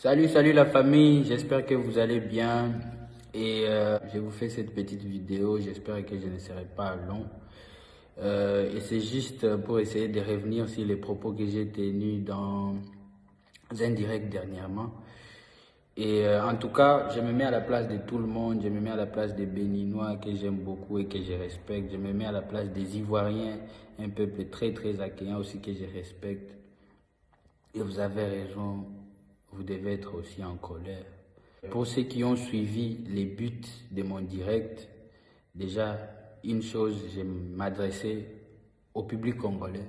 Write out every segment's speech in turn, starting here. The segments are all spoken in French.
Salut la famille, j'espère que vous allez bien et je vous fais cette petite vidéo, j'espère que je ne serai pas long. Et c'est juste pour essayer de revenir sur les propos que j'ai tenus dans un direct dernièrement. Et en tout cas, je me mets à la place de tout le monde, je me mets à la place des Béninois que j'aime beaucoup et que je respecte, je me mets à la place des Ivoiriens, un peuple très accueillant aussi que je respecte. Et vous avez raison, vous devez être aussi en colère. Pour ceux qui ont suivi les buts de mon direct, déjà, une chose, je m'adressais au public congolais.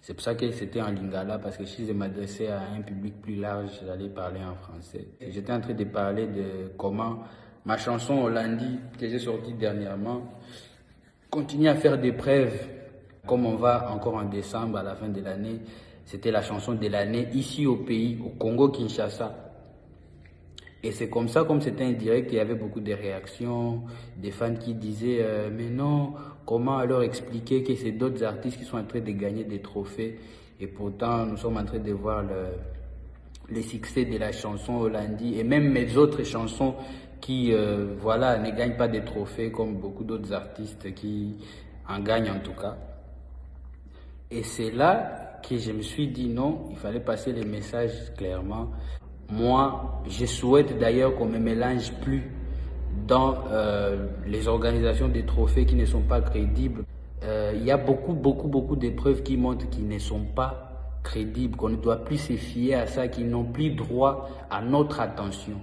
C'est pour ça que c'était en lingala, parce que si je m'adressais à un public plus large, j'allais parler en français. J'étais en train de parler de comment ma chanson Hollandi, que j'ai sortie dernièrement, continue à faire des preuves. Comme on va encore en décembre, à la fin de l'année, c'était la chanson de l'année ici au pays, au Congo-Kinshasa. Et c'est comme ça, comme c'était un direct, il y avait beaucoup de réactions, des fans qui disaient mais non, comment alors expliquer que c'est d'autres artistes qui sont en train de gagner des trophées et pourtant nous sommes en train de voir le succès de la chanson Hollandi et même mes autres chansons qui voilà, ne gagnent pas des trophées comme beaucoup d'autres artistes qui en gagnent en tout cas. Et c'est là que je me suis dit non, il fallait passer les messages clairement. Moi, je souhaite d'ailleurs qu'on ne me mélange plus dans les organisations des trophées qui ne sont pas crédibles. Il y a beaucoup d'épreuves qui montrent qu'ils ne sont pas crédibles, qu'on ne doit plus se fier à ça, qu'ils n'ont plus droit à notre attention.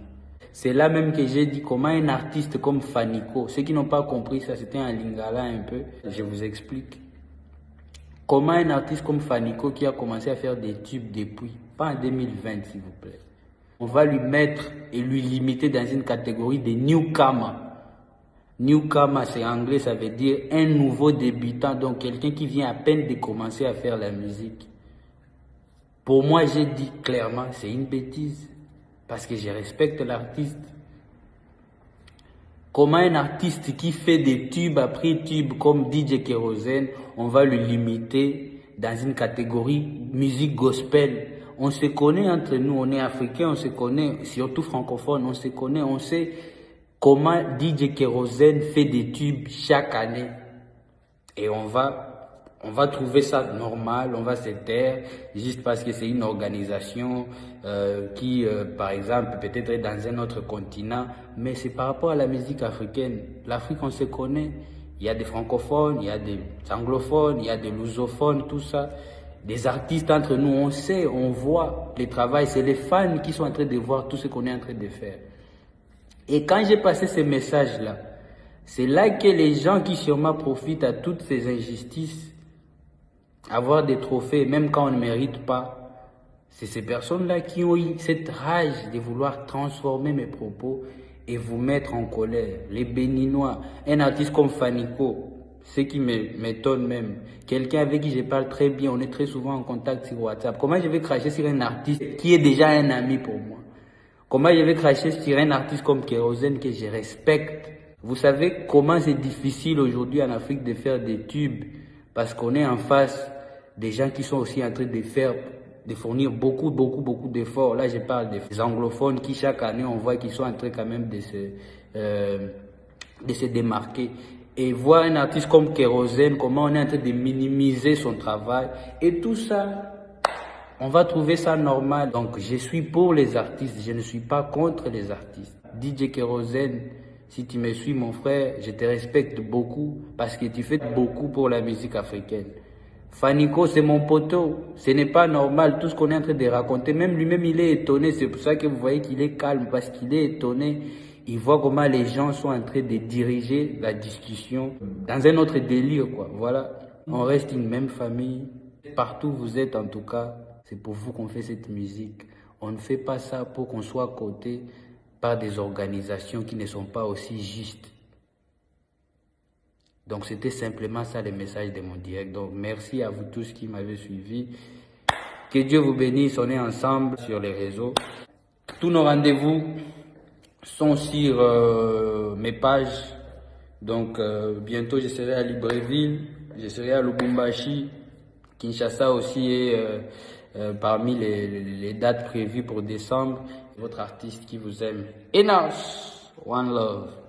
C'est là même que j'ai dit comment un artiste comme Fanico, ceux qui n'ont pas compris ça, c'était un lingala un peu, je vous explique. Comment un artiste comme Fanico qui a commencé à faire des tubes depuis, pas en 2020 s'il vous plaît, on va lui mettre et lui limiter dans une catégorie de newcomer. Newcomer, c'est anglais, ça veut dire un nouveau débutant, donc quelqu'un qui vient à peine de commencer à faire la musique. Pour moi, j'ai dit clairement, c'est une bêtise, parce que je respecte l'artiste. Comment un artiste qui fait des tubes après tubes comme DJ Kérosène, on va le limiter dans une catégorie musique gospel? On se connaît entre nous, on est africains, on se connaît, surtout francophones, on se connaît, on sait comment DJ Kérosène fait des tubes chaque année. Et on va trouver ça normal, on va se taire, juste parce que c'est une organisation qui, par exemple, peut-être est dans un autre continent, mais c'est par rapport à la musique africaine. L'Afrique, on se connaît, il y a des francophones, il y a des anglophones, il y a des lusophones, tout ça. Des artistes entre nous, on sait, on voit les travaux, c'est les fans qui sont en train de voir tout ce qu'on est en train de faire. Et quand j'ai passé ces messages-là, c'est là que les gens qui sûrement profitent à toutes ces injustices, avoir des trophées, même quand on ne mérite pas, c'est ces personnes-là qui ont eu cette rage de vouloir transformer mes propos et vous mettre en colère. Les Béninois, un artiste comme Fanico, ce qui m'étonne même, quelqu'un avec qui je parle très bien, on est très souvent en contact sur WhatsApp. Comment je vais cracher sur un artiste qui est déjà un ami pour moi? Comment je vais cracher sur un artiste comme Kérosène que je respecte? Vous savez comment c'est difficile aujourd'hui en Afrique de faire des tubes parce qu'on est en face des gens qui sont aussi en train de fournir beaucoup d'efforts. Là, je parle des anglophones qui chaque année, on voit qu'ils sont en train quand même de se démarquer. Et voir un artiste comme Kérosène, comment on est en train de minimiser son travail. Et tout ça, on va trouver ça normal. Donc, je suis pour les artistes, je ne suis pas contre les artistes. DJ Kérosène, si tu me suis, mon frère, je te respecte beaucoup parce que tu fais beaucoup pour la musique africaine. Fanico, c'est mon poteau. Ce n'est pas normal tout ce qu'on est en train de raconter. Même lui-même, il est étonné. C'est pour ça que vous voyez qu'il est calme parce qu'il est étonné. Il voit comment les gens sont en train de diriger la discussion dans un autre délire, quoi. Voilà. On reste une même famille. Partout où vous êtes, en tout cas, c'est pour vous qu'on fait cette musique. On ne fait pas ça pour qu'on soit à côté par des organisations qui ne sont pas aussi justes. Donc c'était simplement ça le message de mon direct. Donc merci à vous tous qui m'avez suivi. Que Dieu vous bénisse, on est ensemble sur les réseaux. Tous nos rendez-vous sont sur mes pages. Donc bientôt je serai à Libreville, je serai à Lubumbashi. Kinshasa aussi est parmi les dates prévues pour décembre. votre artiste qui vous aime. Enos, one love.